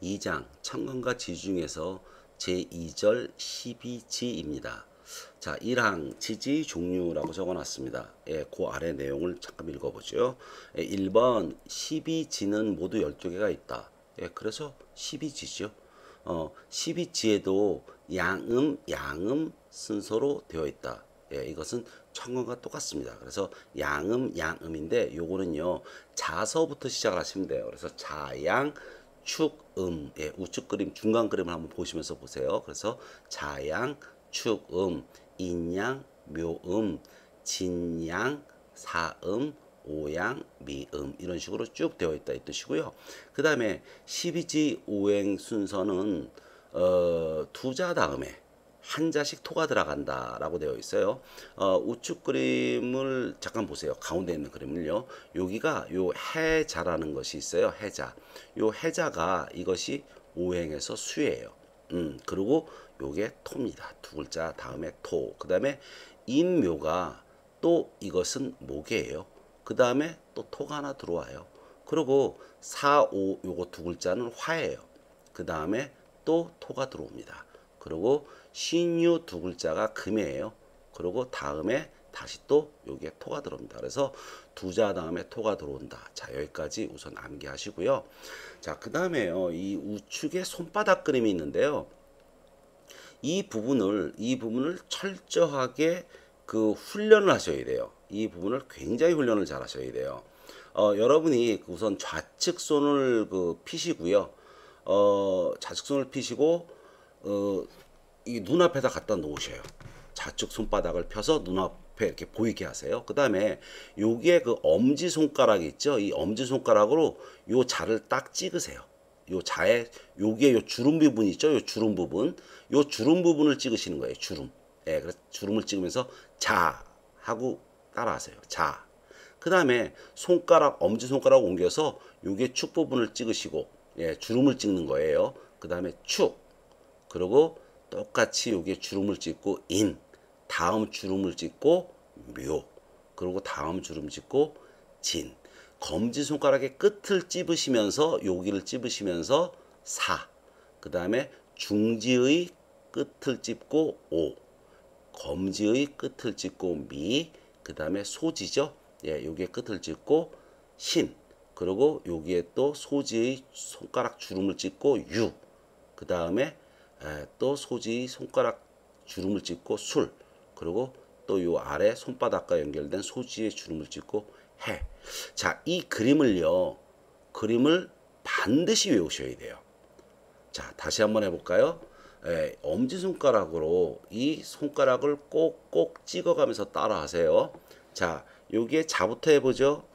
2장 천간과 지지 중에서 제2절 12지입니다. 자, 1항 지지 종류라고 적어놨습니다. 예, 그 아래 내용을 잠깐 읽어보죠. 예, 1번 12지는 모두 12개가 있다. 예, 그래서 12지죠. 12지에도 양음 순서로 되어 있다. 예, 이것은 천간과 똑같습니다. 그래서 양음인데 요거는요 자서부터 시작을 하시면 돼요. 그래서 자양 축음, 예, 우측 그림 중간 그림을 한번 보시면서 보세요. 그래서 자양 축음, 인양 묘음, 진양 사음, 오양 미음 이런 식으로 쭉 되어 있다 이 뜻이고요. 그 다음에 12지 오행 순서는 두자 다음에 한 자씩 토가 들어간다라고 되어 있어요. 우측 그림을 잠깐 보세요. 가운데 있는 그림을요. 여기가 요 해자라는 것이 있어요. 해자. 요 해자가 이것이 오행에서 수예요. 그리고 요게 토입니다. 두 글자 다음에 토. 그 다음에 인묘가 또 이것은 목이에요. 그 다음에 또 토가 하나 들어와요. 그리고 사, 오 요거 두 글자는 화예요. 그 다음에 또 토가 들어옵니다. 그리고 신유 두 글자가 금이에요. 그리고 다음에 다시 또 여기에 토가 들어옵니다. 그래서 두자 다음에 토가 들어온다. 자, 여기까지 우선 암기하시고요. 자, 그 다음에요. 이 우측에 손바닥 그림이 있는데요. 이 부분을 철저하게 그 훈련을 하셔야 돼요. 이 부분을 굉장히 훈련을 잘 하셔야 돼요. 여러분이 우선 좌측 손을 피시고요. 좌측 손을 피시고 이 눈앞에다 갖다 놓으셔요. 좌측 손바닥을 펴서 눈앞에 이렇게 보이게 하세요. 그 다음에 여기에 그 엄지 손가락이 있죠. 이 엄지 손가락으로 요 자를 딱 찍으세요. 요 자에 여기에 요 주름 부분 있죠. 요 주름 부분을 찍으시는 거예요. 주름. 예, 그래서 주름을 찍으면서 자 하고 따라하세요. 자. 그 다음에 엄지 손가락 옮겨서 요게 축 부분을 찍으시고, 예, 주름을 찍는 거예요. 그 다음에 축. 그리고 똑같이 여기에 주름을 찍고 인, 다음 주름을 찍고 묘, 그리고 다음 주름 찍고 진. 검지손가락의 끝을 찝으시면서 여기를 찝으시면서 사. 그 다음에 중지의 끝을 찝고 오. 검지의 끝을 찝고 미. 그 다음에 소지죠. 예, 여기에 끝을 찝고 신. 그리고 여기에 또 소지의 손가락 주름을 찍고 유. 그 다음에 또 소지 손가락 주름을 찍고 술. 그리고 또 요 아래 손바닥과 연결된 소지의 주름을 찍고 해. 자, 이 그림을 반드시 외우셔야 돼요. 자, 다시 한번 해볼까요? 엄지손가락으로 이 손가락을 꼭꼭 찍어가면서 따라 하세요. 자, 여기에 자부터 해보죠.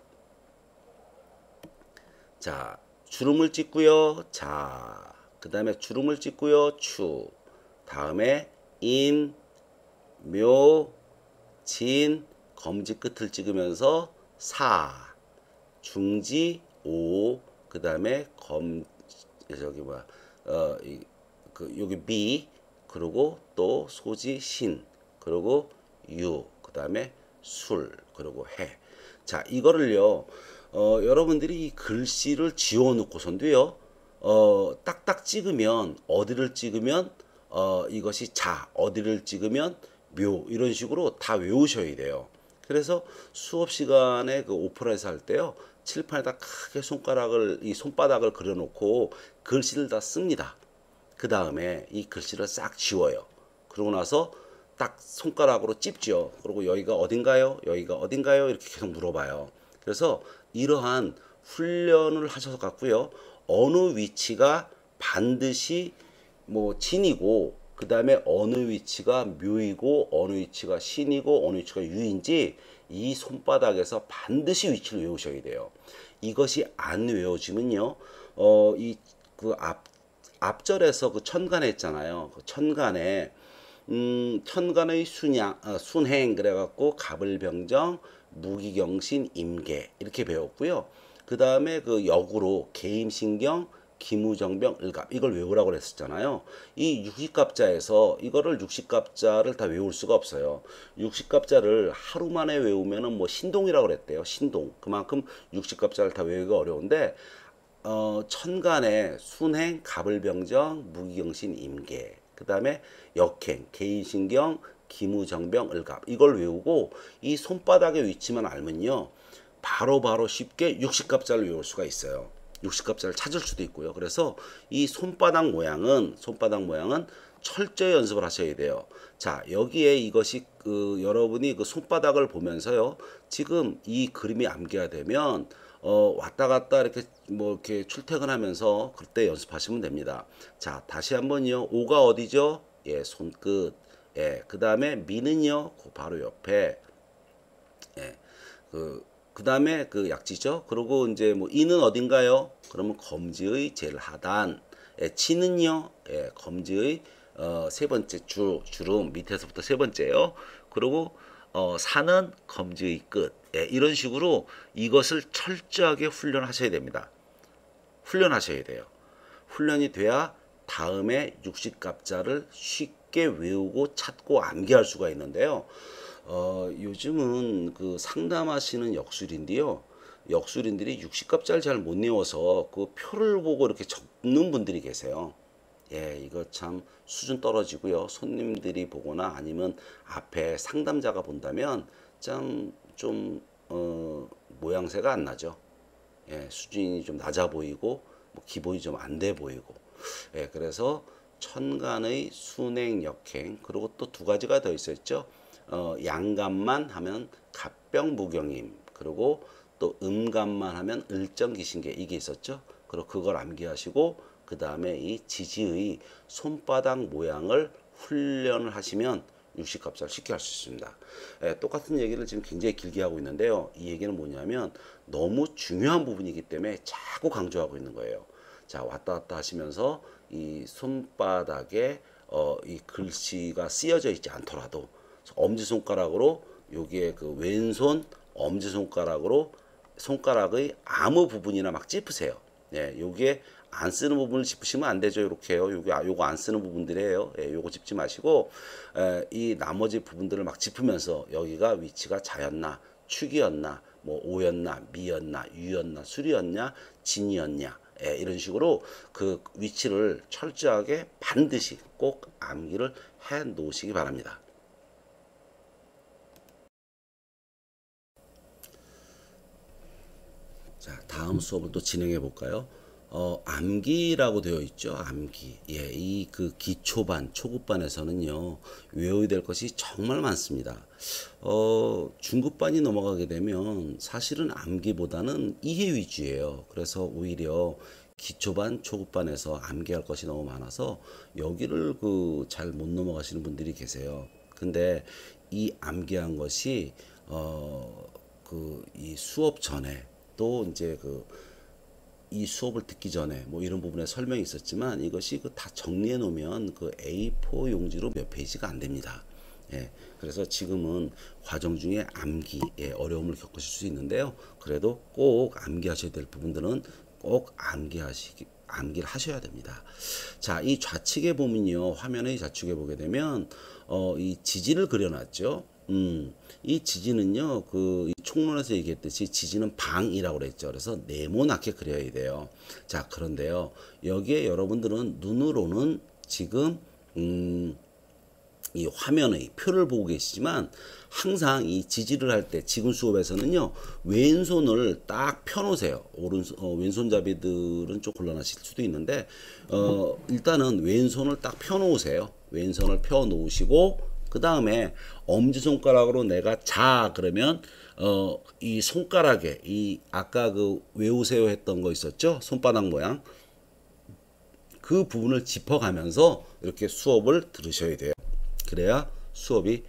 자, 주름을 찍고요. 자, 그 다음에 주름을 찍고요. 추. 다음에 인, 묘, 진, 검지 끝을 찍으면서 사, 중지, 오. 그 다음에 여기 미. 그리고 또 소지, 신. 그리고 유. 그 다음에 술. 그리고 해. 자, 이거를요. 여러분들이 이 글씨를 지워 놓고선도요. 딱딱 찍으면 어디를 찍으면 이것이 자, 어디를 찍으면 묘 이런 식으로 다 외우셔야 돼요. 그래서 수업 시간에 그 오프라에서 할 때요. 칠판에다 크게 손바닥을 그려놓고 글씨를 다 씁니다. 그 다음에 이 글씨를 싹 지워요. 그러고 나서 딱 손가락으로 찝죠. 그리고 여기가 어딘가요? 여기가 어딘가요? 이렇게 계속 물어봐요. 그래서 이러한 훈련을 하셔서 갖고요. 어느 위치가 반드시 뭐 진이고, 그 다음에 어느 위치가 묘이고, 어느 위치가 신이고, 어느 위치가 유인지 이 손바닥에서 반드시 위치를 외우셔야 돼요. 이것이 안 외워지면요, 앞절에서 그 천간에 있잖아요. 그 천간에 천간의 순행 그래갖고 갑을병정, 무기경신, 임계 이렇게 배웠고요. 그 다음에 그 역으로 계임신경, 기무정병, 을갑 이걸 외우라고 했었잖아요. 이 60갑자에서 이거를 60갑자를 다 외울 수가 없어요. 60갑자를 하루 만에 외우면은 뭐 신동이라고 그랬대요. 신동. 그만큼 60갑자를 다 외우기가 어려운데 천간에 순행, 갑을병정, 무기경신, 임계. 그 다음에 역행, 개인신경, 기무정병, 을갑. 이걸 외우고 이 손바닥의 위치만 알면요. 바로 쉽게 육식갑자를 외울 수가 있어요. 육식갑자를 찾을 수도 있고요. 그래서 이 손바닥 모양은 철저히 연습을 하셔야 돼요. 자, 여기에 이것이 여러분이 그 손바닥을 보면서요. 지금 이 그림이 암기가 되면 왔다 갔다 이렇게 뭐 이렇게 출퇴근하면서 그때 연습하시면 됩니다. 자, 다시 한번요. 오가 어디죠? 예, 손끝. 예, 그 다음에 미는요. 그 바로 옆에. 예, 그 다음에 그 약지죠. 그리고 이제 뭐 이는 어딘가요? 그러면 검지의 제일 하단. 예, 치는요. 예, 검지의 세 번째 주름 밑에서부터 세 번째요. 그리고 사는 검지의 끝. 예, 이런 식으로 이것을 철저하게 훈련하셔야 됩니다. 훈련하셔야 돼요. 훈련이 돼야 다음에 육식갑자를 쉽게 외우고 찾고 암기할 수가 있는데요. 요즘은 그 상담하시는 역술인데요. 역술인들이 육식갑자를 잘 못 외워서 그 표를 보고 이렇게 적는 분들이 계세요. 예, 이거 참 수준 떨어지고요. 손님들이 보거나 아니면 앞에 상담자가 본다면 참 좀 모양새가 안 나죠. 예, 수준이 좀 낮아 보이고 뭐 기본이 좀 안 돼 보이고. 예, 그래서 천간의 순행 역행 그리고 또 두 가지가 더 있었죠. 양간만 하면 갑병무경임 그리고 또 음간만 하면 을정기신계 이게 있었죠. 그리고 그걸 암기하시고 그 다음에 이 지지의 손바닥 모양을 훈련을 하시면 육식갑자를 쉽게 할 수 있습니다. 예, 똑같은 얘기를 지금 굉장히 길게 하고 있는데요. 이 얘기는 뭐냐면 너무 중요한 부분이기 때문에 자꾸 강조하고 있는 거예요. 자, 왔다 갔다 하시면서 이 손바닥에 이 글씨가 쓰여져 있지 않더라도 엄지손가락으로 여기에 그 왼손 엄지손가락으로 손가락의 아무 부분이나 막 짚으세요. 예, 여기에 안 쓰는 부분을 짚으시면 안 되죠. 이렇게요. 요거 안 쓰는 부분들이에요. 예, 요거 짚지 마시고 이 나머지 부분들을 막 짚으면서 여기가 위치가 자였나 축이었나 뭐 오였나 미였나 유였나 술이었냐 진이었냐 예, 이런 식으로 그 위치를 철저하게 반드시 꼭 암기를 해 놓으시기 바랍니다. 자, 다음 수업을 또 진행해 볼까요? 암기라고 되어 있죠. 암기. 예, 이 그 기초반, 초급반에서는요, 외워야 될 것이 정말 많습니다. 중급반이 넘어가게 되면 사실은 암기보다는 이해 위주예요. 그래서 오히려 기초반, 초급반에서 암기할 것이 너무 많아서 여기를 그 잘 못 넘어가시는 분들이 계세요. 근데 이 암기한 것이 그 이 수업 전에 또 이제 이 수업을 듣기 전에 뭐 이런 부분에 설명이 있었지만 이것이 그 다 정리해 놓으면 그 A4 용지로 몇 페이지가 안 됩니다. 예, 그래서 지금은 과정 중에 암기에 어려움을 겪으실 수 있는데요. 그래도 꼭 암기하셔야 될 부분들은 꼭 암기를 하셔야 됩니다. 자, 이 좌측에 보면요. 화면의 좌측에 보게 되면 이 지지를 그려놨죠. 이 지지는요, 이 총론에서 얘기했듯이 지지는 방이라고 그랬죠. 그래서 네모나게 그려야 돼요. 자, 그런데요, 여기에 여러분들은 눈으로는 지금, 이 화면의 표를 보고 계시지만 항상 이 지지를 할 때 지금 수업에서는요 왼손을 딱 펴놓으세요. 왼손잡이들은 좀 곤란하실 수도 있는데 일단은 왼손을 딱 펴놓으세요. 왼손을 펴놓으시고 그 다음에 엄지손가락으로 내가 자 그러면 이 손가락에 이 아까 그 외우세요 했던 거 있었죠? 손바닥 모양 그 부분을 짚어가면서 이렇게 수업을 들으셔야 돼요. 그래야 수업이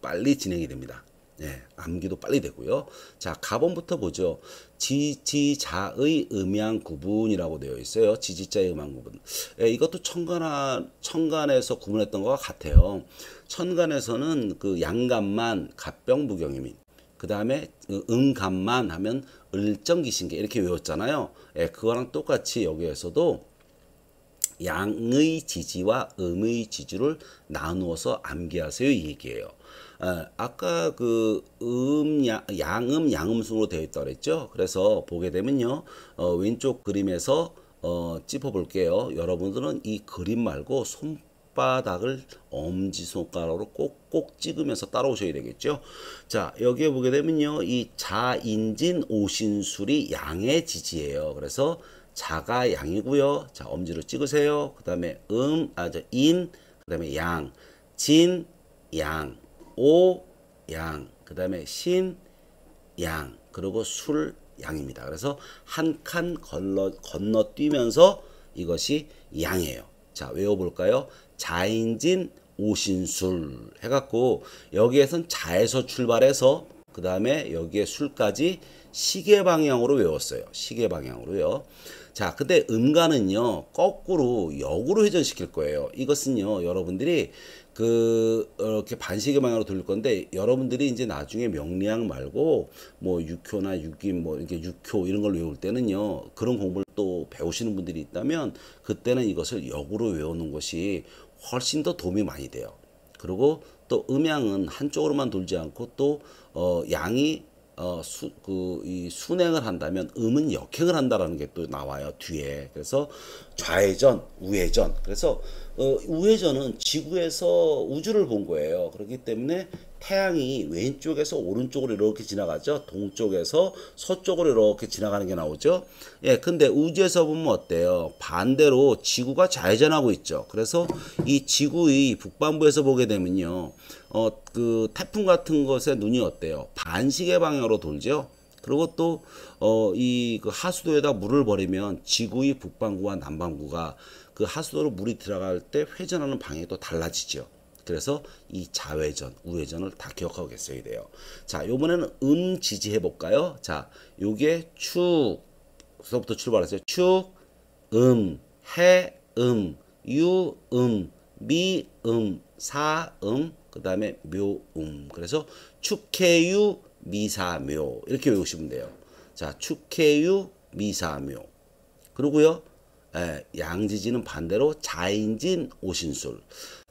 빨리 진행이 됩니다. 예, 암기도 빨리 되고요. 자, 가본부터 보죠. 지지자의 음양 구분이라고 되어 있어요. 지지자의 음양 구분. 예, 이것도 천간에서 구분했던 것과 같아요. 천간에서는 그 양간만 갑병무경임인. 그 다음에 음간만 하면 을정기신계 이렇게 외웠잖아요. 예, 그거랑 똑같이 여기에서도 양의 지지와 음의 지지를 나누어서 암기하세요 이 얘기예요. 아까 그 양음, 양음순으로 되어 있다 그랬죠? 그래서 보게 되면요, 왼쪽 그림에서 짚어 볼게요. 여러분들은 이 그림 말고 손바닥을 엄지손가락으로 꼭꼭 찍으면서 따라오셔야 되겠죠. 자, 여기에 보게 되면요, 이 자인진 오신술이 양의 지지예요. 그래서 자가 양이고요. 자, 엄지를 찍으세요. 그 다음에 인, 그 다음에 양, 진, 양, 오, 양, 그 다음에 신, 양, 그리고 술, 양입니다. 그래서 한 칸 건너뛰면서 이것이 양이에요. 자, 외워볼까요? 자인진 오신술 해갖고 여기에선 자에서 출발해서 그 다음에 여기에 술까지 시계 방향으로 외웠어요. 시계 방향으로요. 자, 근데 음가는요, 거꾸로 역으로 회전시킬 거예요. 이것은요, 여러분들이 이렇게 반시계 방향으로 돌릴 건데, 여러분들이 이제 나중에 명리학 말고, 뭐, 육효나 육임, 뭐, 이렇게 육효 이런 걸 외울 때는요, 그런 공부를 또 배우시는 분들이 있다면, 그때는 이것을 역으로 외우는 것이 훨씬 더 도움이 많이 돼요. 그리고 또 음양은 한쪽으로만 돌지 않고 또, 양이 이 순행을 한다면 음은 역행을 한다라는 게 또 나와요 뒤에. 그래서 좌회전, 우회전. 그래서 우회전은 지구에서 우주를 본 거예요. 그렇기 때문에 태양이 왼쪽에서 오른쪽으로 이렇게 지나가죠. 동쪽에서 서쪽으로 이렇게 지나가는 게 나오죠. 예, 근데 우주에서 보면 어때요? 반대로 지구가 좌회전하고 있죠. 그래서 이 지구의 북반부에서 보게 되면요. 그 태풍 같은 것에 눈이 어때요? 반시계 방향으로 돌죠. 그리고 또, 이 그 하수도에다 물을 버리면 지구의 북반구와 남반구가 그 하수도로 물이 들어갈 때 회전하는 방향이 또 달라지죠. 그래서 이 좌회전, 우회전을 다 기억하고 계셔야 돼요. 자, 요번에는 지지해 볼까요? 자, 요게 축서부터 출발했어요. 축, 해, 유, 미, 사, 그 다음에 묘, 그래서 축해유, 미사묘 이렇게 외우시면 돼요. 자, 축해유, 미사묘. 그리고요, 양지지는 반대로 자인진, 오신술.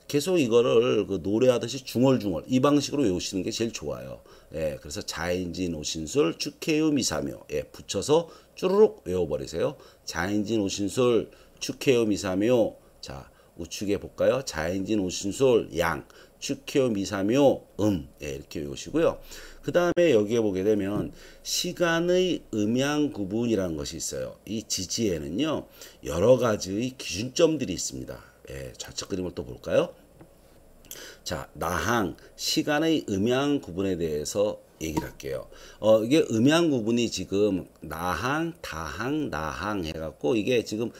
계속 이거를 그 노래하듯이 중얼중얼 이 방식으로 외우시는 게 제일 좋아요. 예, 그래서 자인진, 오신술, 축해유, 미사묘. 예, 붙여서 쭈루룩 외워버리세요. 자인진, 오신술, 축해유, 미사묘. 자, 우측에 볼까요? 자인진, 오신술, 양, 축해유, 미사묘, 예, 이렇게 외우시고요. 그 다음에 여기에 보게 되면 시간의 음양 구분이라는 것이 있어요. 이 지지에는요, 여러 가지의 기준점들이 있습니다. 예, 좌측 그림을 또 볼까요? 자, 나항, 시간의 음양 구분에 대해서 얘기를 할게요. 이게 음양 구분이 지금 나항, 다항, 나항 해갖고 이게 지금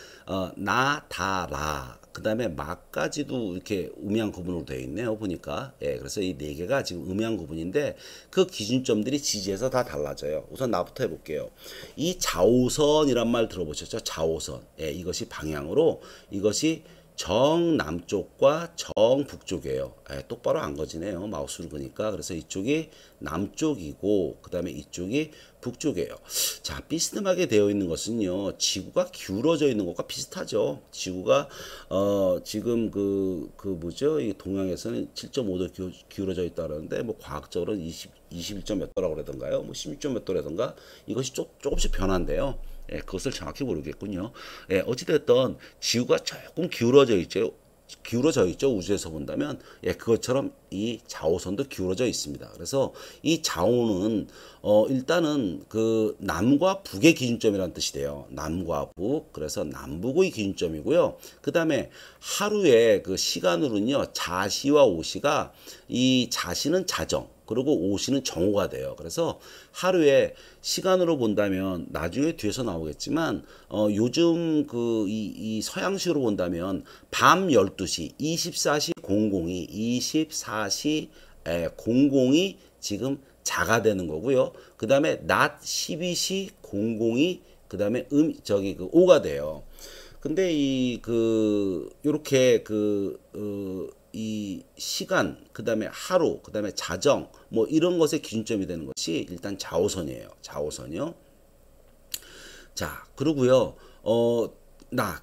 나, 다, 라, 그 다음에 마까지도 이렇게 음양 구분으로 되어 있네요. 보니까. 예, 그래서 이 네 개가 지금 음양 구분인데 그 기준점들이 지지에서 다 달라져요. 우선 나부터 해볼게요. 이 좌오선이란 말 들어보셨죠? 좌오선. 예, 이것이 방향으로 이것이 정남쪽과 정북쪽이에요. 똑바로 안 거지네요. 마우스를 보니까. 그래서 이쪽이 남쪽이고 그 다음에 이쪽이 북쪽이에요. 자, 비스듬하게 되어 있는 것은요, 지구가 기울어져 있는 것과 비슷하죠. 지구가 지금 뭐죠? 이 동양에서는 7.5도 기울어져 있다 그러는데 뭐 과학적으로는 21점 몇 도라고 그러던가요? 뭐 16점 몇 도라던가 이것이 조금씩 변한데요. 예, 그것을 정확히 모르겠군요. 예, 어찌됐든 지구가 조금 기울어져 있죠. 우주에서 본다면. 예, 그것처럼 이 좌오선도 기울어져 있습니다. 그래서 이 좌오는 일단은 그 남과 북의 기준점이라는 뜻이 돼요. 남과 북. 그래서 남북의 기준점이고요. 그다음에 하루에 그 시간으로는요. 자시와 오시가 이 자시는 자정 그리고 오시는 정오가 돼요. 그래서 하루에 시간으로 본다면 나중에 뒤에서 나오겠지만 요즘 이 서양식으로 본다면 밤 12시 24시 00이 24시 00이 지금 자가 되는 거고요. 그 다음에 낮 12시 00이 그 다음에 오가 돼요. 근데 요렇게 이 시간, 그 다음에 하루, 그 다음에 자정, 뭐 이런 것의 기준점이 되는 것이 일단 좌오선이에요. 좌오선이요. 자, 그리고요,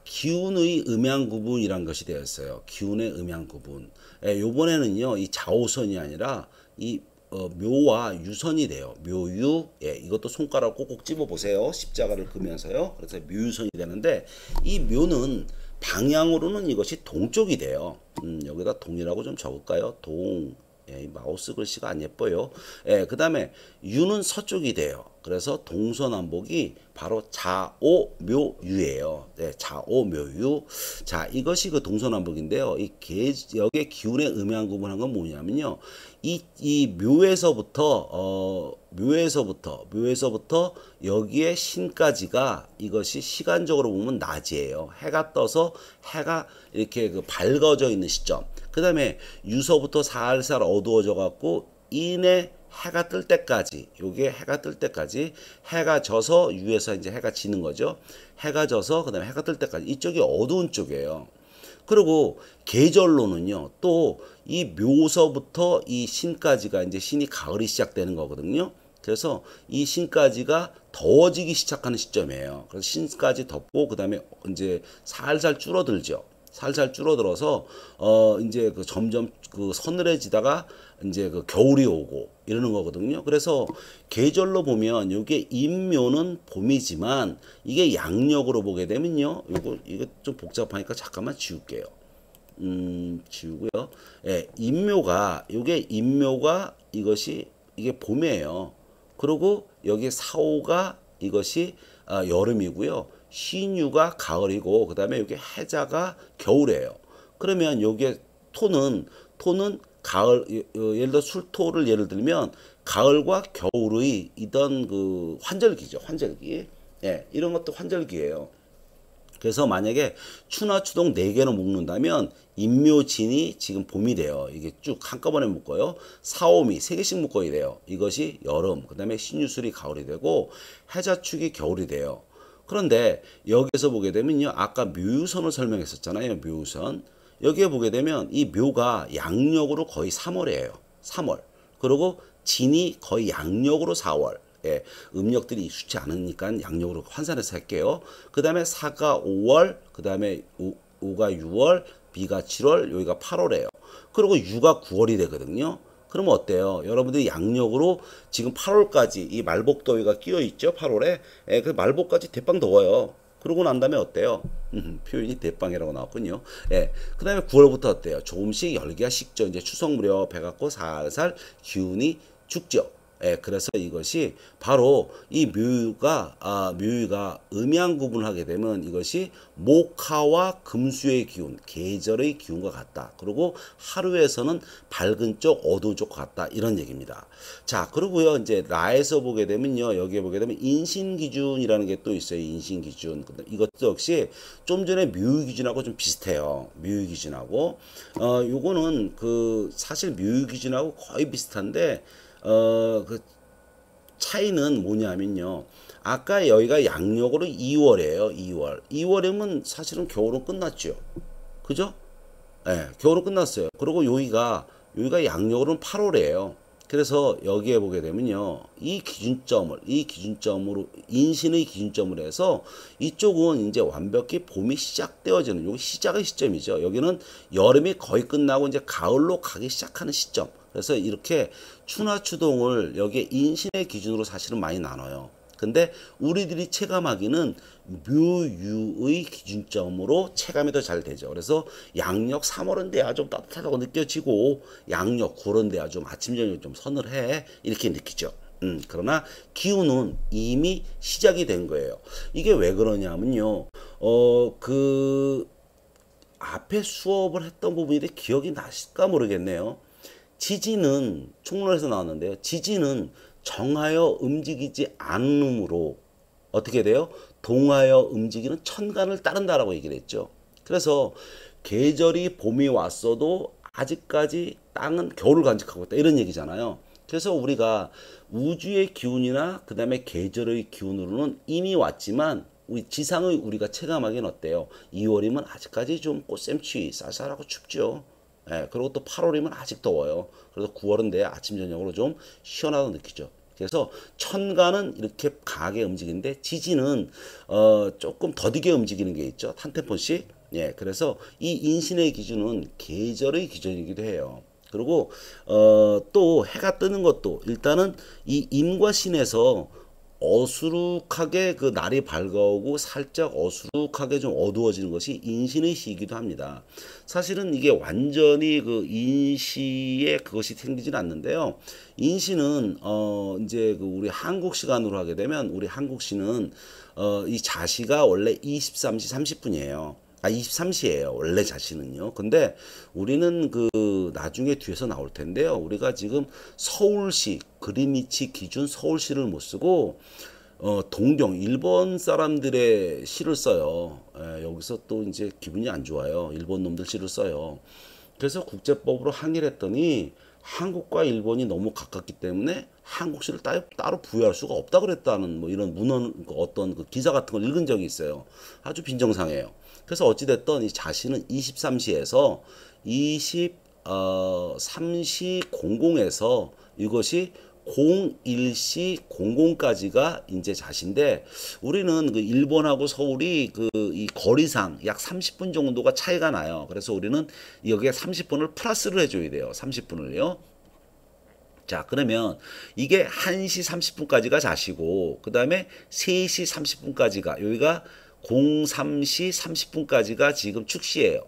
기운의 음양 구분이란 것이 되어 있어요. 기운의 음양 구분. 예, 요번에는요, 이 좌우선이 아니라 이 묘와 유선이 돼요. 묘유. 예, 이것도 손가락 꼭꼭 집어 보세요. 십자가를 그면서요. 그래서 묘유선이 되는데 이 묘는 방향으로는 이것이 동쪽이 돼요. 여기다 동이라고 좀 적을까요? 동. 예, 이 마우스 글씨가 안 예뻐요. 예, 그 다음에 유는 서쪽이 돼요. 그래서 동서남북이 바로 좌오묘유예요. 네, 좌오묘유. 자, 이것이 그 동서남북인데요. 여기에 기운의 음양 구분한 건 뭐냐면요. 이 묘에서부터 여기에 신까지가 이것이 시간적으로 보면 낮이에요. 해가 떠서 해가 이렇게 그 밝아져 있는 시점. 그 다음에 유서부터 살살 어두워져 갖고 인의 해가 뜰 때까지, 요게 해가 뜰 때까지, 해가 져서 유에서 이제 해가 지는 거죠. 해가 져서 그다음에 해가 뜰 때까지 이쪽이 어두운 쪽이에요. 그리고 계절로는요, 또 이 묘서부터 이 신까지가 이제 신이 가을이 시작되는 거거든요. 그래서 이 신까지가 더워지기 시작하는 시점이에요. 그래서 신까지 덮고 그다음에 이제 살살 줄어들죠. 살살 줄어들어서 이제 그 점점 그 서늘해지다가 이제 그 겨울이 오고 이러는 거거든요. 그래서 계절로 보면 이게 인묘는 봄이지만 이게 양력으로 보게 되면요. 이거 좀 복잡하니까 잠깐만 지울게요. 지우고요. 예, 인묘가 이것이 이게 봄이에요. 그리고 여기 사오가 이것이 여름이고요. 신유가 가을이고 그다음에 여기 해자가 겨울이에요. 그러면 여기에 토는 가을, 예를 들어 술토를 예를 들면 가을과 겨울의 이던 그 환절기죠. 환절기. 예, 이런 것도 환절기예요. 그래서 만약에 추나 추동 4개로 묶는다면 인묘진이 지금 봄이 돼요. 이게 쭉 한꺼번에 묶어요. 사오미 3개씩 묶어야 돼요. 이것이 여름, 그 다음에 신유술이 가을이 되고 해자축이 겨울이 돼요. 그런데 여기서 보게 되면요. 아까 묘유선을 설명했었잖아요. 묘유선. 여기에 보게 되면 이 묘가 양력으로 거의 3월이에요. 3월. 그리고 진이 거의 양력으로 4월. 예, 음력들이 익숙치 않으니까 양력으로 환산해서 할게요. 그 다음에 사가 5월, 그 다음에 오가 6월, 비가 7월, 여기가 8월이에요. 그리고 유가 9월이 되거든요. 그러면 어때요? 여러분들이 양력으로 지금 8월까지 이 말복더위가 끼어 있죠? 8월에. 예, 그 말복까지 대빵 더워요. 그러고 난 다음에 어때요? 표현이 대빵이라고 나왔군요. 예. 그 다음에 9월부터 어때요? 조금씩 열기가 식죠. 이제 추석 무렵 해갖고 살살 기운이 죽죠. 예, 그래서 이것이 바로 이 묘유가 음양 구분을 하게 되면 이것이 목화와 금수의 기운, 계절의 기운과 같다. 그리고 하루에서는 밝은 쪽, 어두운 쪽 같다. 이런 얘기입니다. 자, 그리고요, 이제 라에서 보게 되면요, 여기에 보게 되면 인신기준이라는 게 또 있어요. 인신기준. 이것도 역시 좀 전에 묘유기준하고 좀 비슷해요. 묘유기준하고. 요거는 사실 묘유기준하고 거의 비슷한데, 그 차이는 뭐냐면요. 아까 여기가 양력으로 2월이에요. 2월이면 사실은 겨울은 끝났죠. 그죠? 예, 겨울은 끝났어요. 그리고 여기가 양력으로는 8월이에요. 그래서 여기에 보게 되면요. 이 기준점으로, 인신의 기준점으로 해서 이쪽은 이제 완벽히 봄이 시작되어지는, 여기 시작의 시점이죠. 여기는 여름이 거의 끝나고 이제 가을로 가기 시작하는 시점. 그래서 이렇게 추나 추동을 여기에 인신의 기준으로 사실은 많이 나눠요. 근데 우리들이 체감하기는 묘유의 기준점으로 체감이 더 잘 되죠. 그래서 양력 3월은 돼야 좀 따뜻하다고 느껴지고 양력 9월은 돼야 좀 아침 저녁 좀 서늘해 이렇게 느끼죠. 그러나 기운은 이미 시작이 된 거예요. 이게 왜 그러냐면요. 앞에 수업을 했던 부분인데 기억이 나실까 모르겠네요. 지진은 총론에서 나왔는데요. 지진은 정하여 움직이지 않으므로 어떻게 돼요? 동하여 움직이는 천간을 따른다라고 얘기를 했죠. 그래서 계절이 봄이 왔어도 아직까지 땅은 겨울을 간직하고 있다 이런 얘기잖아요. 그래서 우리가 우주의 기운이나 그 다음에 계절의 기운으로는 이미 왔지만 우리 지상의 우리가 체감하기는 어때요? 2월이면 아직까지 좀 꽃샘추위 쌀쌀하고 춥죠. 예, 그리고 또 8월이면 아직 더워요. 그래서 9월은 돼 아침 저녁으로 좀 시원하다고 느끼죠. 그래서 천간은 이렇게 강하게 움직이는데 지지는 조금 더디게 움직이는 게 있죠. 한 템포씩. 예, 그래서 이 인신의 기준은 계절의 기준이기도 해요. 그리고 또 해가 뜨는 것도 일단은 이 임과 신에서 어수룩하게 그 날이 밝아오고 살짝 어수룩하게 좀 어두워지는 것이 인신의 시이기도 합니다. 사실은 이게 완전히 그 인시에 그것이 생기진 않는데요. 인시는 이제 그 우리 한국 시간으로 하게 되면 우리 한국시는 이 자시가 원래 23시 30분이에요. 23시예요. 원래 자시는요. 근데 우리는 그 나중에 뒤에서 나올 텐데요. 우리가 지금 서울시 그리니치 기준 서울시를 못 쓰고 동경 일본 사람들의 시를 써요. 여기서 또 이제 기분이 안 좋아요. 일본 놈들 시를 써요. 그래서 국제법으로 항의를 했더니 한국과 일본이 너무 가깝기 때문에 한국시를 따로 부여할 수가 없다 그랬다는 뭐 이런 문헌 어떤 그 기사 같은 걸 읽은 적이 있어요. 아주 빈정상해요. 그래서 어찌됐든 이 자신은 23시에서 23시 00에서 이것이 01시 00까지가 이제 자신데 우리는 그 일본하고 서울이 그 이 거리상 약 30분 정도가 차이가 나요. 그래서 우리는 여기에 30분을 플러스를 해줘야 돼요. 30분을요. 자, 그러면 이게 1시 30분까지가 자시고 그 다음에 3시 30분까지가 여기가 03시 30분까지가 지금 축시예요.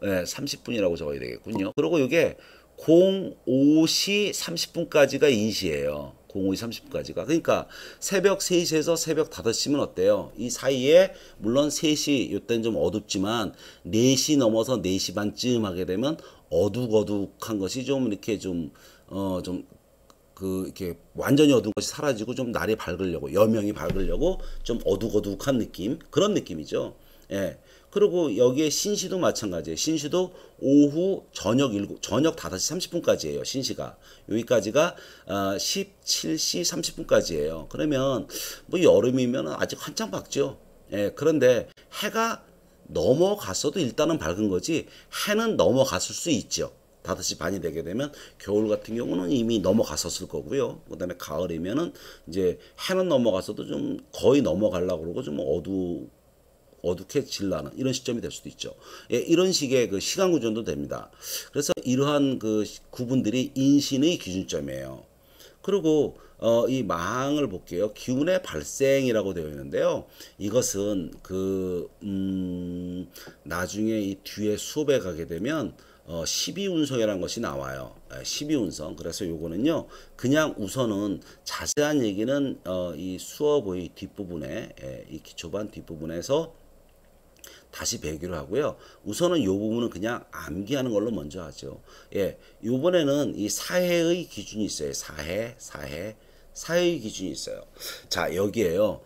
네, 30분이라고 적어야 되겠군요. 그리고 이게 05시 30분까지가 인시예요. 05시 30분까지가. 그러니까 새벽 3시에서 새벽 5시면 어때요? 이 사이에 물론 3시 이때는 좀 어둡지만 4시 넘어서 4시 반쯤 하게 되면 어둑어둑한 것이 좀 이렇게 좀 이렇게 완전히 어두운 것이 사라지고 좀 날이 밝으려고 여명이 밝으려고 좀 어둑어둑한 느낌 그런 느낌이죠. 예. 그리고 여기에 신시도 마찬가지예요. 신시도 오후 저녁 5시 30분까지예요. 신시가 여기까지가 17시 30분까지예요. 그러면 뭐 여름이면 아직 한참 밝죠. 예. 그런데 해가 넘어갔어도 일단은 밝은 거지 해는 넘어갔을 수 있죠. 5시 반이 되게 되면 겨울 같은 경우는 이미 넘어갔었을 거고요. 그다음에 가을이면은 이제 해는 넘어갔어도 좀 거의 넘어가려고 그러고 좀 어둑해질라는 이런 시점이 될 수도 있죠. 예, 이런 식의 그 시간 구조도 됩니다. 그래서 이러한 그 구분들이 인신의 기준점이에요. 그리고 이 망을 볼게요. 기운의 발생이라고 되어 있는데요. 이것은 나중에 이 뒤에 수업에 가게 되면 12운성이라는 것이 나와요. 12운성. 그래서 요거는요. 그냥 우선은 자세한 얘기는 이 수업의 뒷부분에 이 기초반 뒷부분에서 다시 배기로 하고요. 우선은 요 부분은 그냥 암기하는 걸로 먼저 하죠. 예. 요번에는 이 사해의 기준이 있어요. 사해의 기준이 있어요. 자, 여기에요.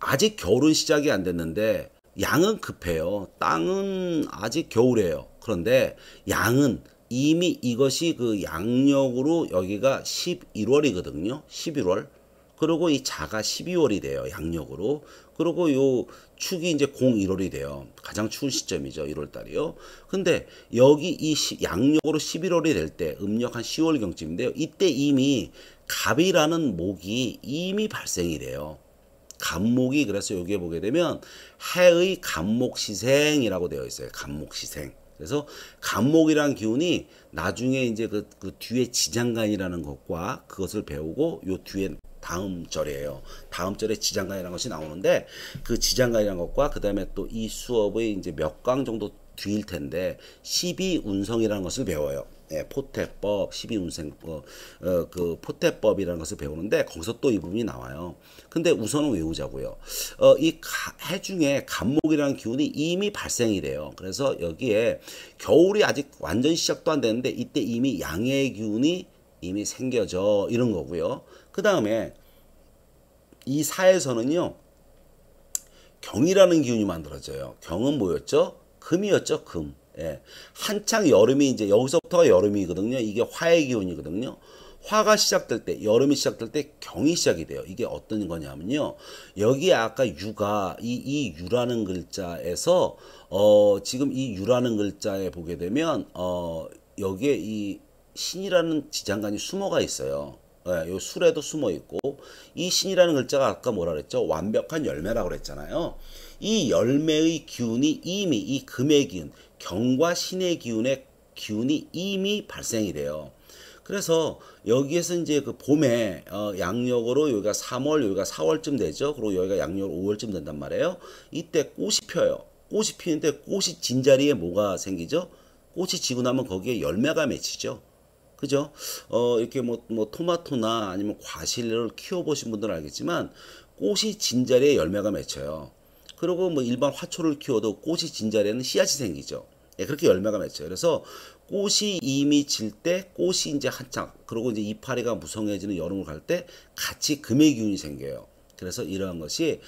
아직 겨울은 시작이 안 됐는데 양은 급해요. 땅은 아직 겨울이에요. 그런데 양은 이미 이것이 그 양력으로 여기가 11월이거든요. 11월. 그리고 이 자가 12월이 돼요. 양력으로. 그리고 요 축이 이제 01월이 돼요. 가장 추운 시점이죠. 1월 달이요. 근데 여기 이 양력으로 11월이 될 때 음력 한 10월경쯤인데요. 이때 이미 갑이라는 목이 이미 발생이 돼요. 갑목이 그래서 여기에 보게 되면 해의 갑목시생이라고 되어 있어요. 갑목시생. 그래서 갑목이라는 기운이 나중에 이제 그 뒤에 지장간이라는 것과 그것을 배우고 요 뒤에 다음 절이에요. 다음 절에 지장간이라는 것이 나오는데 그 지장간이라는 것과 그 다음에 또 이 수업의 이제 몇 강 정도 뒤일 텐데 12운성이라는 것을 배워요. 예, 포태법, 12운생, 그 포태법이라는 것을 배우는데 거기서 또 이 부분이 나와요. 근데 우선은 외우자고요. 이 해 중에 갑목이라는 기운이 이미 발생이 돼요. 그래서 여기에 겨울이 아직 완전 시작도 안 되는데 이때 이미 양의 기운이 이미 생겨져 이런 거고요. 그 다음에 이 사에서는요. 경이라는 기운이 만들어져요. 경은 뭐였죠? 금이었죠. 금. 예. 한창 여름이 이제 여기서부터가 여름이거든요. 이게 화의 기운이거든요. 화가 시작될 때, 여름이 시작될 때 경이 시작이 돼요. 이게 어떤 거냐면요. 여기에 아까 유가, 이 유라는 글자에서, 지금 이 유라는 글자에 보게 되면, 여기에 이 신이라는 지장간이 숨어가 있어요. 예, 요 술에도 숨어 있고 이 신이라는 글자가 아까 뭐라 그랬죠? 완벽한 열매라고 그랬잖아요. 이 열매의 기운이 이미 이 금의 기운, 경과 신의 기운이 이미 발생이 돼요. 그래서 여기에서 이제 그 봄에 양력으로 여기가 3월, 여기가 4월쯤 되죠. 그리고 여기가 양력으로 5월쯤 된단 말이에요. 이때 꽃이 펴요. 꽃이 피는데 꽃이 진 자리에 뭐가 생기죠? 꽃이 지고 나면 거기에 열매가 맺히죠. 그죠? 이렇게 뭐 토마토나 아니면 과실을 키워보신 분들은 알겠지만 꽃이 진 자리에 열매가 맺혀요. 그리고 뭐 일반 화초를 키워도 꽃이 진 자리에는 씨앗이 생기죠. 예, 그렇게 열매가 맺혀요. 그래서 꽃이 이미 질 때 꽃이 이제 한창 그리고 이제 이파리가 무성해지는 여름을 갈 때 같이 금의 기운이 생겨요. 그래서 이러한 것이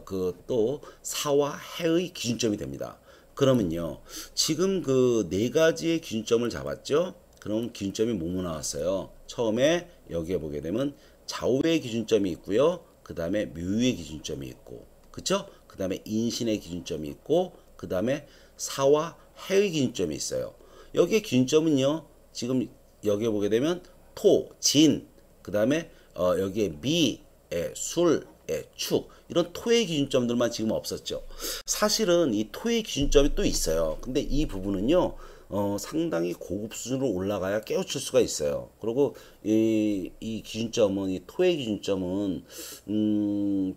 그 또 사와 해의 기준점이 됩니다. 그러면요. 지금 그 네 가지의 기준점을 잡았죠. 그럼 기준점이 뭐뭐 나왔어요? 처음에 여기에 보게 되면 좌우의 기준점이 있고요. 그 다음에 묘의 기준점이 있고, 그쵸? 그 다음에 인신의 기준점이 있고, 그 다음에 사와 해의 기준점이 있어요. 여기에 기준점은요. 지금 여기에 보게 되면 토, 진, 그 다음에 여기에 미, 술, 축 이런 토의 기준점들만 지금 없었죠. 사실은 이 토의 기준점이 또 있어요. 근데 이 부분은요. 상당히 고급 수준으로 올라가야 깨우칠 수가 있어요. 그리고 이 기준점은 이 토의 기준점은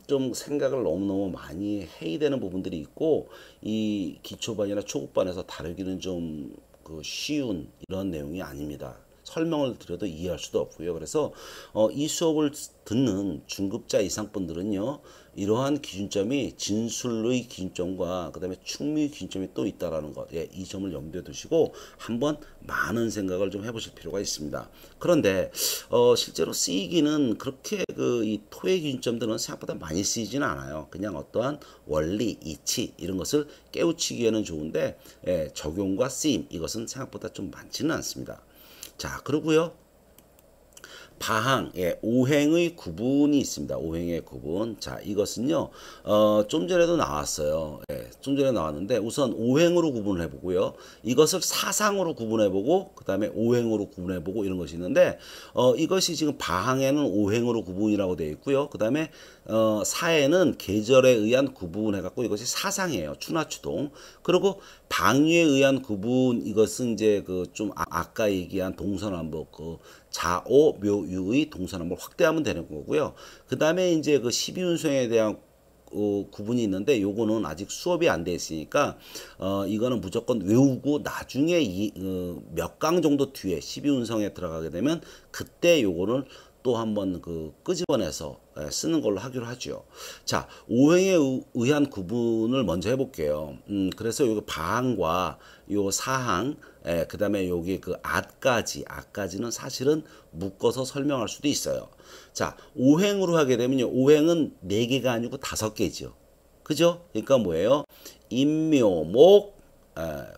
좀 생각을 너무너무 많이 해야 되는 부분들이 있고 이 기초반이나 초급반에서 다루기는 좀 그 쉬운 이런 내용이 아닙니다. 설명을 드려도 이해할 수도 없고요. 그래서 이 수업을 듣는 중급자 이상 분들은요. 이러한 기준점이 진술의 기준점과 그 다음에 충미의 기준점이 또 있다라는 것. 예, 이 점을 염두에 두시고 한번 많은 생각을 좀 해보실 필요가 있습니다. 그런데 실제로 쓰이기는 그렇게 그 이 토의 기준점들은 생각보다 많이 쓰이지는 않아요. 그냥 어떠한 원리, 이치 이런 것을 깨우치기에는 좋은데 적용과 쓰임 이것은 생각보다 좀 많지는 않습니다. 자, 그러고요. 바항, 오행의 구분이 있습니다. 오행의 구분. 자, 이것은요, 좀 전에도 나왔어요. 좀 전에 나왔는데, 우선 오행으로 구분을 해보고요. 이것을 사상으로 구분해보고, 그 다음에 오행으로 구분해보고, 이런 것이 있는데, 이것이 지금 바항에는 오행으로 구분이라고 되어 있고요. 그 다음에, 사에는 계절에 의한 구분해갖고, 이것이 사상이에요. 추나추동. 그리고 방위에 의한 구분, 이것은 이제 그 좀 아까 얘기한 동서남북, 그 자오 묘유의 동서남북을 확대하면 되는 거고요. 그 다음에 이제 그 12운성에 대한 구분이 있는데 요거는 아직 수업이 안 돼 있으니까 이거는 무조건 외우고 나중에 몇 강 정도 뒤에 12운성에 들어가게 되면 그때 요거는 또 한번 그 끄집어내서 쓰는 걸로 하기로 하죠. 자, 오행에 의한 구분을 먼저 해볼게요. 그래서 요 바항과 요 사항, 그 다음에 여기 그 at까지는 사실은 묶어서 설명할 수도 있어요. 자, 오행으로 하게 되면요. 오행은 4개가 아니고 5개죠. 그죠? 그러니까 뭐예요? 임묘목,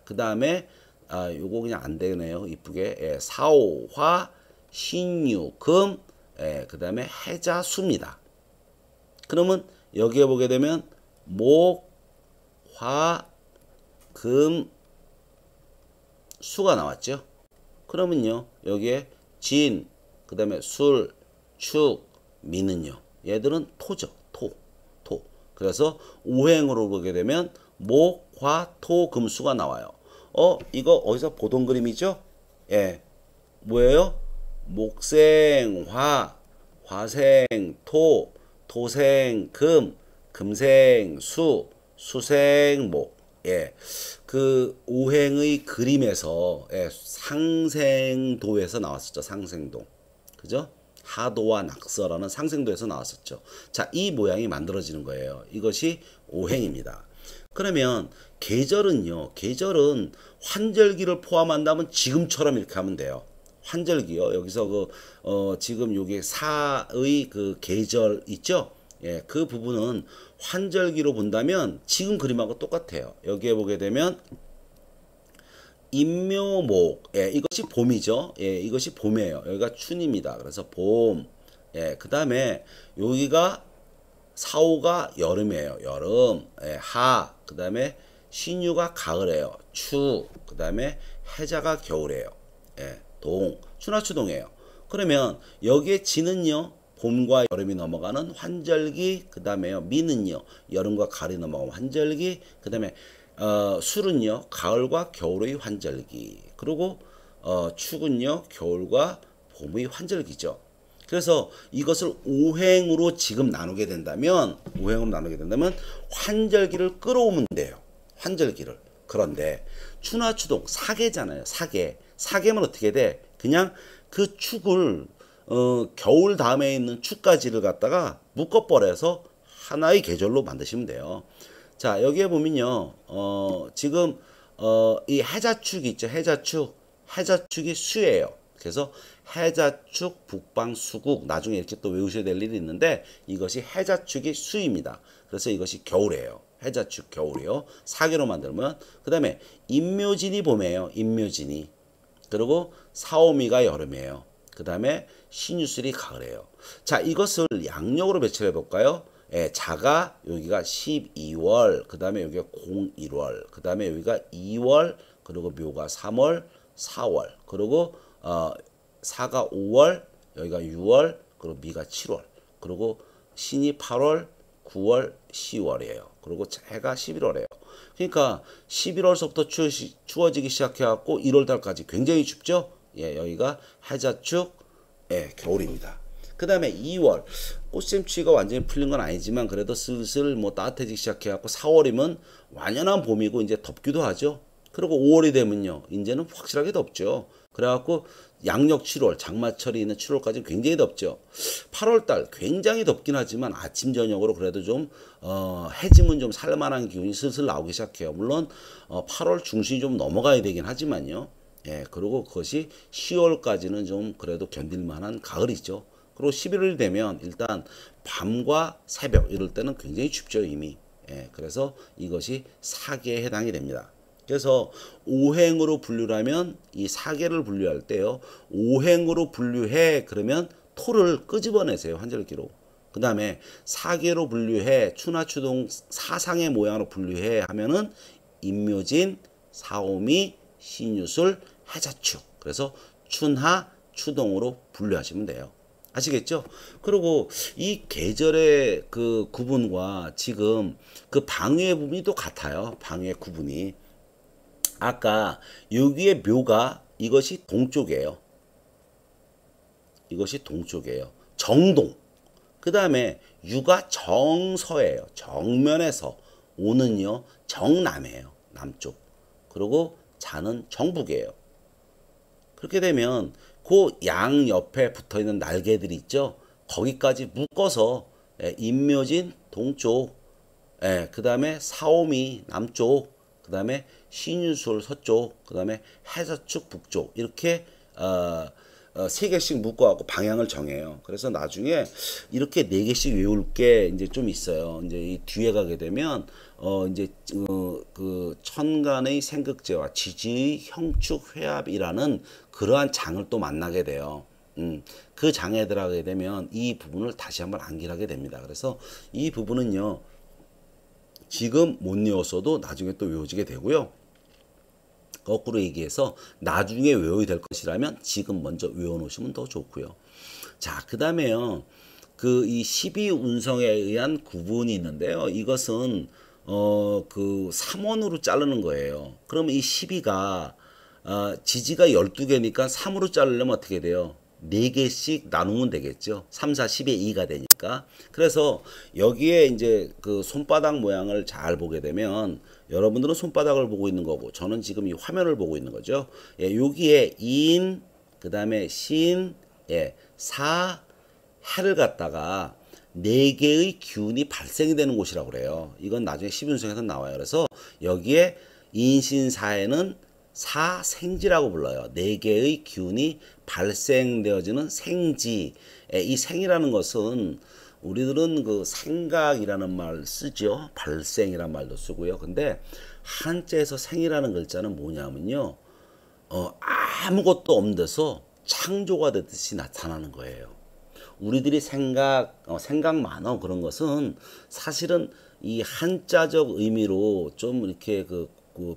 그 다음에, 요거 그냥 안 되네요. 이쁘게. 사오화, 신유금, 그 다음에 해자수입니다. 그러면 여기에 보게 되면 목, 화, 금, 수가 나왔죠. 그러면요 여기에 진, 그 다음에 술, 축, 미는요 얘들은 토죠. 토. 그래서 오행으로 보게 되면 목, 화, 토, 금, 수가 나와요. 이거 어디서 보던 그림이죠? 예, 뭐예요? 목생 화, 화생 토, 토생 금, 금생 수, 수생 목. 예, 그 오행의 그림에서 상생도에서 나왔었죠. 상생도. 그죠? 하도와 낙서라는 상생도에서 나왔었죠. 자, 이 모양이 만들어지는 거예요. 이것이 오행입니다. 그러면 계절은요. 계절은 환절기를 포함한다면 지금처럼 이렇게 하면 돼요. 환절기요. 여기서 지금 요게 사의 그 계절 있죠? 예, 그 부분은 환절기로 본다면 지금 그림하고 똑같아요. 여기에 보게 되면 임묘목, 이것이 봄이죠. 이것이 봄이에요. 여기가 춘입니다. 그래서 봄. 그 다음에 여기가 사오가 여름이에요. 여름. 하. 그 다음에 신유가 가을이에요. 추. 그 다음에 해자가 겨울이에요. 동. 추나추동이에요. 그러면 여기에 지는요. 봄과 여름이 넘어가는 환절기, 그 다음에요. 미는요. 여름과 가을이 넘어가는 환절기, 그 다음에 술은요. 가을과 겨울의 환절기. 그리고 축은요. 겨울과 봄의 환절기죠. 그래서 이것을 오행으로 지금 나누게 된다면 환절기를 끌어오면 돼요. 환절기를. 그런데 추나 추동 사계잖아요. 사계면 어떻게 돼? 그냥 그 축을 겨울 다음에 있는 축까지를 갖다가 묶어버려서 하나의 계절로 만드시면 돼요. 자, 여기에 보면요. 지금 이 해자축 있죠. 해자축이 수예요. 그래서 해자축 북방수국 나중에 이렇게 또 외우셔야 될 일이 있는데 이것이 해자축이 수입니다. 그래서 이것이 겨울이에요. 해자축 겨울이요. 사계로 만들면 그 다음에 임묘진이 봄이에요. 임묘진이. 그리고 사오미가 여름이에요. 그 다음에 신유술이 가을이에요. 자, 이것을 양력으로 배치해 볼까요? 예, 자가 여기가 12월, 그 다음에 여기가 01월, 그 다음에 여기가 2월, 그리고 묘가 3월, 4월, 그리고 사가 5월, 여기가 6월, 그리고 미가 7월, 그리고 신이 8월, 9월, 10월이에요. 그리고 해가 11월이에요. 그러니까 11월서부터 추워지기 시작해갖고 1월달까지 굉장히 춥죠. 예, 여기가 해자축, 예, 겨울입니다. 그 다음에 2월 꽃샘추위가 완전히 풀린 건 아니지만 그래도 슬슬 뭐 따뜻해지기 시작해갖고 4월이면 완연한 봄이고 이제 덥기도 하죠. 그리고 5월이 되면요, 이제는 확실하게 덥죠. 그래갖고 양력 7월, 장마철이 있는 7월까지 굉장히 덥죠. 8월달 굉장히 덥긴 하지만 아침 저녁으로 그래도 좀 해지면 좀 살만한 기운이 슬슬 나오기 시작해요. 물론 8월 중순이 좀 넘어가야 되긴 하지만요. 예, 그리고 그것이 10월까지는 좀 그래도 견딜만한 가을이죠. 그리고 11월이 되면 일단 밤과 새벽 이럴 때는 굉장히 춥죠 이미. 예, 그래서 이것이 사계에 해당이 됩니다. 그래서 오행으로 분류하면 이 사계를 분류할 때요. 오행으로 분류해 그러면 토를 끄집어내세요. 환절기로. 그 다음에 사계로 분류해 추나 추동 사상의 모양으로 분류해 하면은 임묘진, 사오미, 신유술, 해자축. 그래서 춘하, 추동으로 분류하시면 돼요. 아시겠죠? 그리고 이 계절의 그 구분과 지금 그 방위의 부분이 또 같아요. 방위의 구분이. 아까 여기에 묘가 이것이 동쪽이에요. 이것이 동쪽이에요. 정동. 그 다음에 유가 정서예요. 정면에서 오는요 정남이에요. 남쪽. 그리고 자는 정북이에요. 그렇게 되면 그 양 옆에 붙어있는 날개들이 있죠. 거기까지 묶어서 임묘진 동쪽, 그 다음에 사오미 남쪽, 그 다음에 신유술 서쪽, 그 다음에 해자축 북쪽 이렇게 세 개씩 묶어갖고 방향을 정해요. 그래서 나중에 이렇게 네 개씩 외울 게 이제 좀 있어요. 이제 이 뒤에 가게 되면 이제 그 천간의 생극제와 지지의 형축 회합이라는 그러한 장을 또 만나게 돼요. 그 장에 들어가게 되면 이 부분을 다시 한번 암기하게 됩니다. 그래서 이 부분은요. 지금 못 외웠어도 나중에 또 외워지게 되고요. 거꾸로 얘기해서 나중에 외워야 될 것이라면 지금 먼저 외워놓으시면 더 좋고요. 자, 그 다음에요. 그 이 12운성에 의한 구분이 있는데요. 이것은 그 3원으로 자르는 거예요. 그러면 이 12가 지지가 12개니까 3으로 자르려면 어떻게 돼요? 4개씩 나누면 되겠죠. 3, 4, 10의 2가 되니까. 그래서 여기에 이제 그 손바닥 모양을 잘 보게 되면 여러분들은 손바닥을 보고 있는 거고 저는 지금 이 화면을 보고 있는 거죠. 예, 여기에 인, 그 다음에 신, 예, 사, 해를 갖다가 4개의 기운이 발생이 되는 곳이라고 그래요. 이건 나중에 12운성에서 나와요. 그래서 여기에 인신사에는 사생지라고 불러요. 4개의 기운이 발생되어지는 생지. 이 생이라는 것은 우리들은 그 생각이라는 말 쓰죠. 발생이라는 말도 쓰고요. 근데 한자에서 생이라는 글자는 뭐냐면요. 아무것도 없는 데서 창조가 되듯이 나타나는 거예요. 우리들이 생각 많어 그런 것은 사실은 이 한자적 의미로 좀 이렇게 그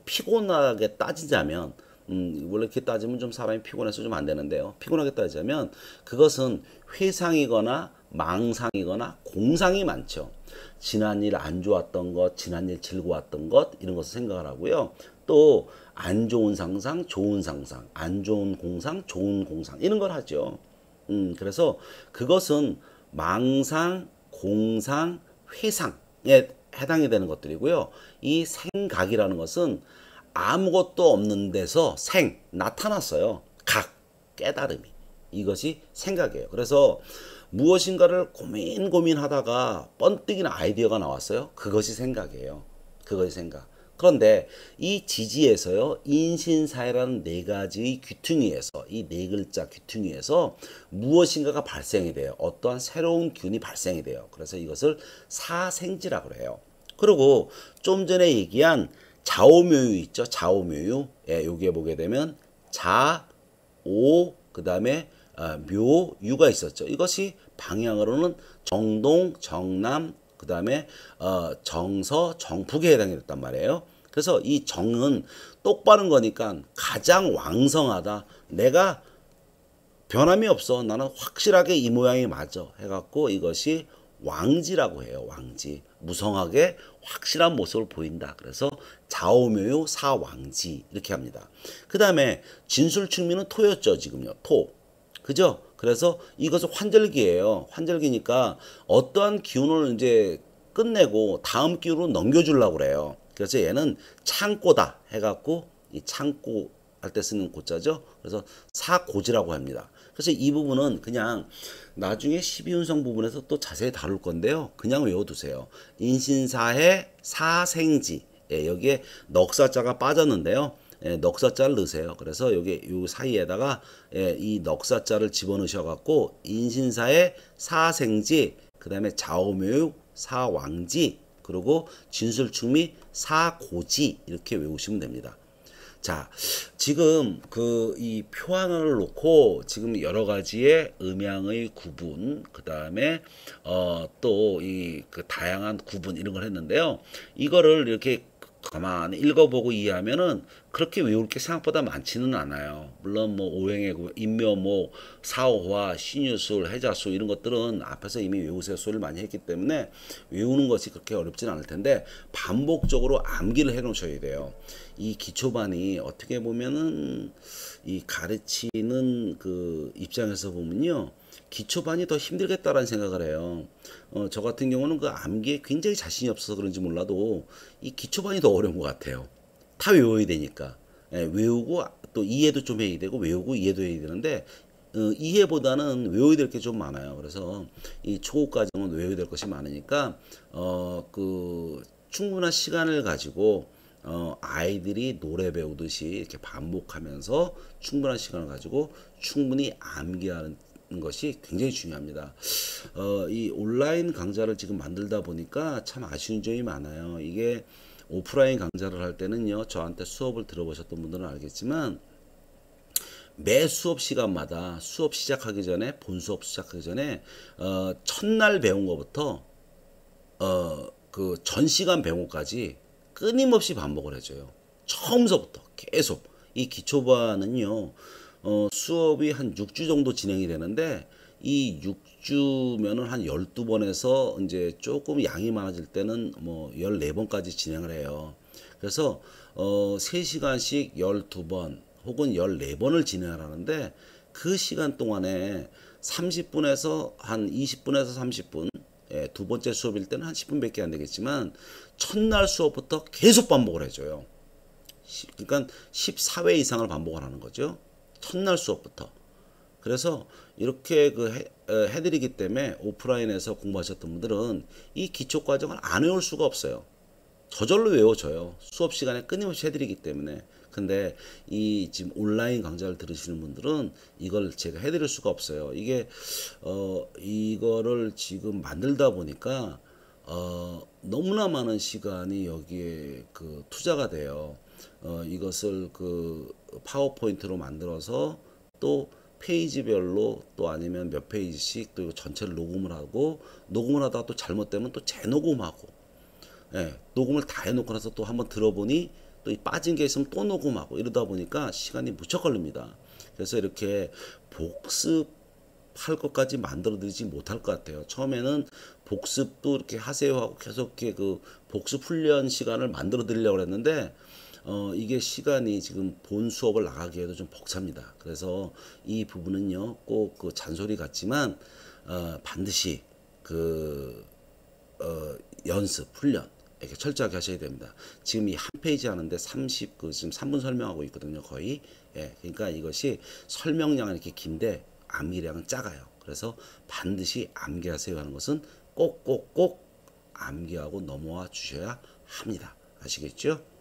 피곤하게 따지자면 원래 이렇게 따지면 좀 사람이 피곤해서 좀 안 되는데요. 피곤하게 따지자면 그것은 회상이거나 망상이거나 공상이 많죠. 지난 일 안 좋았던 것, 지난 일 즐거웠던 것 이런 것을 생각을 하고요. 또 안 좋은 상상, 좋은 상상, 안 좋은 공상, 좋은 공상 이런 걸 하죠. 그래서 그것은 망상, 공상, 회상에 해당이 되는 것들이고요. 이 생각이라는 것은 아무것도 없는 데서 나타났어요. 깨달음이. 이것이 생각이에요. 그래서 무엇인가를 고민하다가 번뜩이는 아이디어가 나왔어요. 그것이 생각이에요. 그것이 생각. 그런데 이 지지에서요, 인신사회라는 네 가지의 귀퉁이에서, 이 네 글자 귀퉁이에서 무엇인가가 발생이 돼요. 어떠한 새로운 기운이 발생이 돼요. 그래서 이것을 사생지라고 해요. 그리고 좀 전에 얘기한 좌오묘유 있죠. 좌오묘유. 예, 여기에 보게 되면 그 다음에 묘유가 있었죠. 이것이 방향으로는 정동, 정남, 그 다음에 정서, 정북에 해당이 됐단 말이에요. 그래서 이 정은 똑바른 거니까 가장 왕성하다. 내가 변함이 없어. 나는 확실하게 이 모양이 맞아. 해갖고 이것이 왕지라고 해요. 왕지. 무성하게 확실한 모습을 보인다. 그래서 좌오묘유 사왕지 이렇게 합니다. 그 다음에 진술충미는 토였죠. 지금요. 토. 그죠? 그래서 이것은 환절기예요. 환절기니까 어떠한 기운을 이제 끝내고 다음 기운으로 넘겨주려고 그래요. 그래서 얘는 창고다 해갖고 이 창고 할 때 쓰는 고자죠. 그래서 사고지라고 합니다. 그래서 이 부분은 그냥 나중에 12운성 부분에서 또 자세히 다룰 건데요. 그냥 외워두세요. 인신사해 사생지. 예, 여기에 넉사자가 빠졌는데요. 예, 넉사자를 넣으세요. 그래서 여기 요 사이에다가 예, 이 넉사자를 집어넣으셔 갖고 인신사의 사생지, 그다음에 좌오묘유 사왕지, 그리고 진술충미 사고지 이렇게 외우시면 됩니다. 자, 지금 이 표 하나를 놓고 지금 여러 가지의 음양의 구분, 그 다음에 또 이 그 다양한 구분 이런 걸 했는데요. 이거를 이렇게 가만히 읽어보고 이해하면은 그렇게 외울 게 생각보다 많지는 않아요. 물론 뭐 오행의 인묘목, 사오화, 신유술, 해자술 이런 것들은 앞에서 이미 외우세요 소리를 많이 했기 때문에 외우는 것이 그렇게 어렵지는 않을 텐데 반복적으로 암기를 해 놓으셔야 돼요. 이 기초반이 어떻게 보면은 이 가르치는 그 입장에서 보면요. 기초반이 더 힘들겠다라는 생각을 해요. 저 같은 경우는 그 암기에 굉장히 자신이 없어서 그런지 몰라도 이 기초반이 더 어려운 것 같아요. 다 외워야 되니까. 예, 외우고 또 이해도 좀 해야 되고 외우고 이해도 해야 되는데 이해보다는 외워야 될 게 좀 많아요. 그래서 이 초급 과정은 외워야 될 것이 많으니까 충분한 시간을 가지고 아이들이 노래 배우듯이 이렇게 반복하면서 충분한 시간을 가지고 충분히 암기하는 것이 굉장히 중요합니다. 이 온라인 강좌를 지금 만들다 보니까 참 아쉬운 점이 많아요. 이게 오프라인 강좌를 할 때는요, 저한테 수업을 들어보셨던 분들은 알겠지만 매 수업 시간마다 수업 시작하기 전에 본 수업 시작하기 전에 첫날 배운 것부터 그 전 시간 배운 것까지 끊임없이 반복을 해줘요. 처음서부터 계속. 이 기초반은요, 수업이 한 6주 정도 진행이 되는데, 이 6주면은 한 12번에서 이제 조금 양이 많아질 때는 뭐 14번까지 진행을 해요. 그래서, 3시간씩 12번 혹은 14번을 진행을 하는데, 그 시간 동안에 30분에서 한 20분에서 30분, 예, 두 번째 수업일 때는 한 10분밖에 안 되겠지만 첫날 수업부터 계속 반복을 해줘요. 그러니까 14회 이상을 반복을 하는 거죠. 첫날 수업부터. 그래서 이렇게 해드리기 때문에 오프라인에서 공부하셨던 분들은 이 기초 과정을 안 외울 수가 없어요. 저절로 외워져요. 수업 시간에 끊임없이 해드리기 때문에. 근데 이 지금 온라인 강좌를 들으시는 분들은 이걸 제가 해드릴 수가 없어요. 이게 이거를 지금 만들다 보니까 너무나 많은 시간이 여기에 투자가 돼요. 이것을 파워포인트로 만들어서 또 페이지별로 또 아니면 몇 페이지씩 또 전체를 녹음을 하고 녹음을 하다가 또 잘못되면 또 재녹음하고 예, 녹음을 다 해놓고 나서 또 한번 들어보니 또 이 빠진 게 있으면 또 녹음하고 이러다 보니까 시간이 무척 걸립니다. 그래서 이렇게 복습할 것까지 만들어 드리지 못할 것 같아요. 처음에는 복습도 이렇게 하세요 하고 계속 이렇게 그 복습 훈련 시간을 만들어 드리려고 했는데 이게 시간이 지금 본 수업을 나가기에도 좀 벅찹니다. 그래서 이 부분은요, 꼭 그 잔소리 같지만, 반드시 그, 연습, 훈련, 이렇게 철저하게 하셔야 됩니다. 지금 이 한 페이지 하는데 지금 3분 설명하고 있거든요, 거의. 예, 그러니까 이것이 설명량은 이렇게 긴데 암기량은 작아요. 그래서 반드시 암기하세요 하는 것은 꼭꼭꼭 암기하고 넘어와 주셔야 합니다. 아시겠죠?